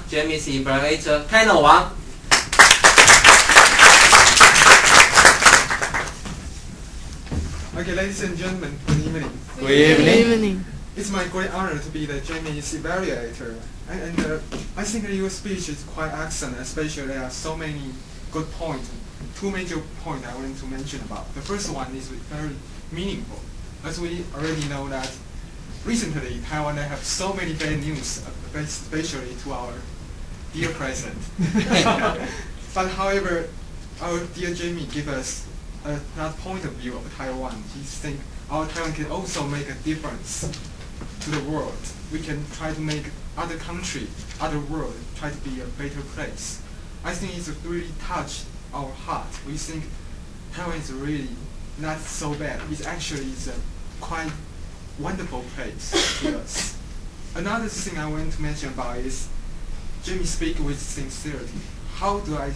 Jamie's evaluator panel 王。Okay, ladies and gentlemen, good evening. Good evening. It's my great honor to be the Jamie's evaluator. And I think your speech is quite excellent, especially there are so many good points. Two major points I want to mention about. The first one is very meaningful. As we already know that recently Taiwan they have so many bad news, especially to our dear president. But however, our dear Jamie give us that point of view of Taiwan. He think our Taiwan can also make a difference to the world. We can try to make other country, other world, try to be a better place. I think it's really touched our heart. We think Taiwan is really not so bad. It's actually a quite wonderful place to us. Another thing I want to mention about is Jamie speak with sincerity. How do I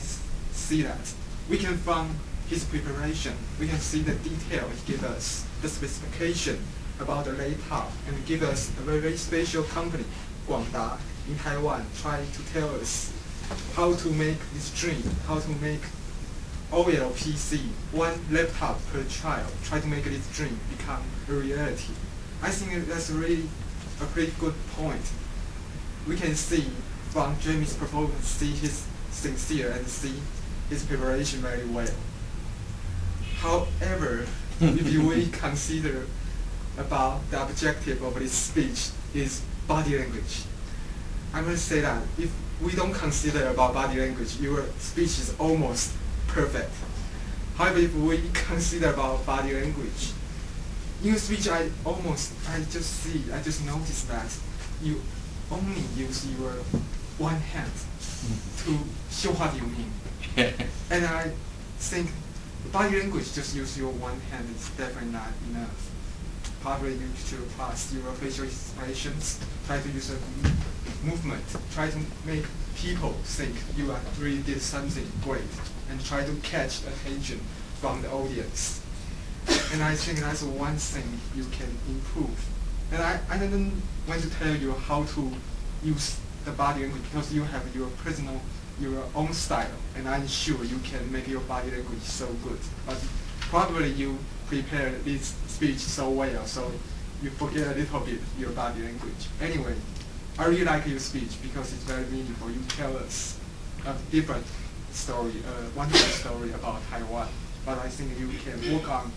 see that? We can from his preparation, we can see the detail he give us, the specification about the laptop, and give us a very special company, Guangda, in Taiwan, try to tell us how to make this dream, how to make OL PC, one laptop per child, try to make this dream become a reality. I think that's really a pretty good point. We can see from Jamie's performance, see his sincere and see his preparation very well. However, if we consider about the objective of this speech is body language, I must say that if we don't consider about body language, your speech is almost perfect. However, if we consider about body language, in your speech I just noticed that you only use your one hand to show what you mean. And I think body language just use your one hand is definitely not enough. Probably you should pass your facial expressions, try to use a movement, try to make people think you really did something great, and try to catch attention from the audience. And I think that's one thing you can improve. And I didn't want to tell you how to use the body language because you have your own style, and I'm sure you can make your body language so good. But probably you prepared this speech so well, so you forget a little bit your body language. Anyway, I really like your speech because it's very meaningful. You tell us a different story, a wonderful story about Taiwan. But I think you can work on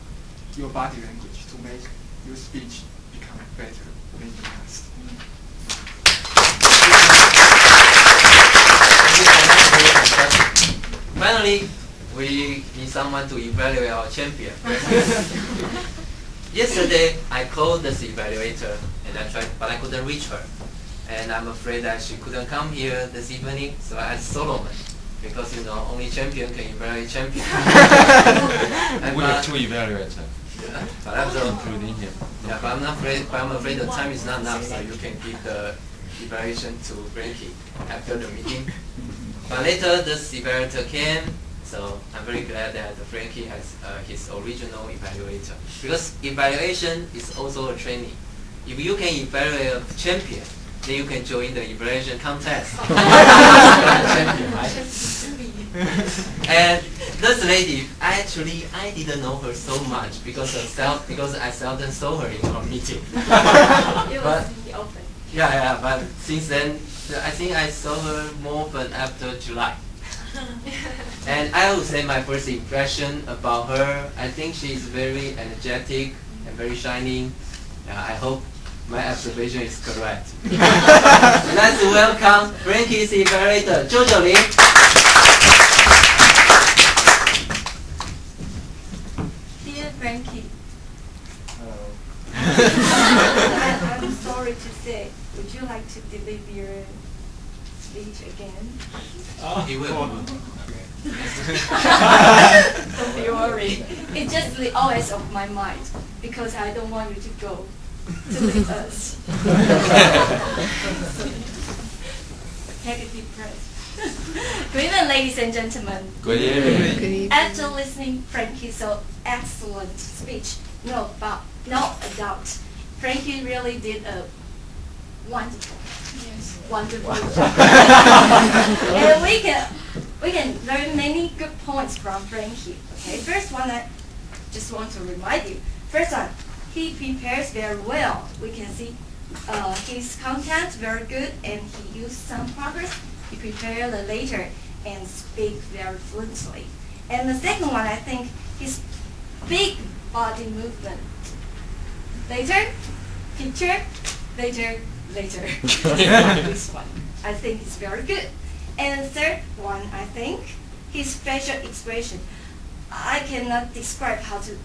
your body language to make your speech become better than the past. Finally, we need someone to evaluate our champion. Yesterday, I called this evaluator and I tried, but I couldn't reach her. And I'm afraid that she couldn't come here this evening, so I asked Solomon. Because only champion can evaluate champion. We have two evaluators. Yeah, but I'm including him. Yeah, but I'm afraid the time is not enough, so you can give the evaluation to Frankie after the meeting. But later, this evaluator came, so I'm very glad that Frankie has his original evaluator. Because evaluation is also a training. If you can evaluate a champion, then you can join the evaluation contest. Champion, right? And this lady, I didn't know her so much because I seldom saw her in our meeting. But yeah, but since then, I think I saw her more often after July. And I would say my first impression about her, I think she is very energetic and very shining. I hope my observation is correct. Let's welcome Frankie's evaluator, Jojo Lin. Dear Frankie. Hello. I'm sorry to say, would you like to deliver your speech again? He will. Don't be worried. It's just the always of my mind because I don't want you to go to leave us. Take a deep breath. Good evening, ladies and gentlemen. Good evening. Good evening. After listening Frankie's so excellent speech, no doubt, Frankie really did a wonderful. Yes, wonderful. And we can learn many good points from Frankie. Okay, first one I just want to remind you. First one, he prepares very well. We can see his content very good, and he used some progress. He prepared the later and speak very fluently. And the second one, I think his big body movement. Later, picture, later. This one, I think is very good. And the third one, I think his facial expression. I cannot describe how to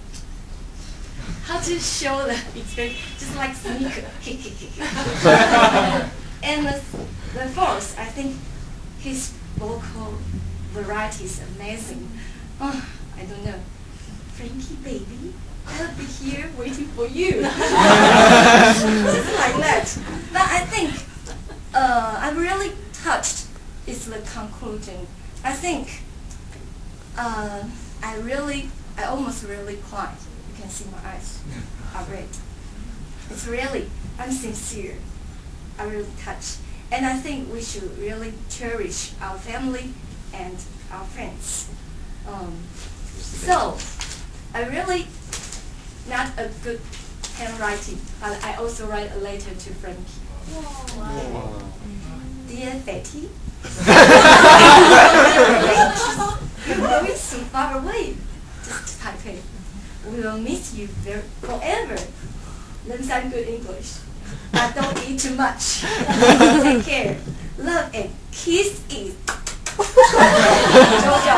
show the expression, just like sneaker. And the fourth, I think his vocal variety is amazing. Oh, I don't know. Frankie, baby, I'll be here waiting for you. Just like that. But I think I'm really touched is the conclusion. I think I almost really cried. You can see my eyes are red. It's really, I'm sincere. I'm really touched. And I think we should really cherish our family and our friends. So, I really not a good handwriting, but I also write a letter to Frankie. Wow. Dear Betty, you're going so far away. Just type it. We will miss you forever. Learn some good English, but don't eat too much. Take care. Love and kiss it. Jojo.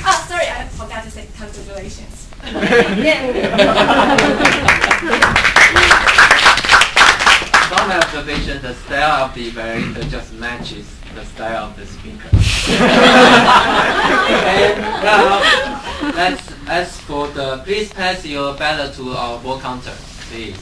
Oh, sorry, I forgot to say congratulations. From my observation, the style of the evaluator just matches the style of the speaker. And now, let's ask for please pass your ballot to our board counter, please.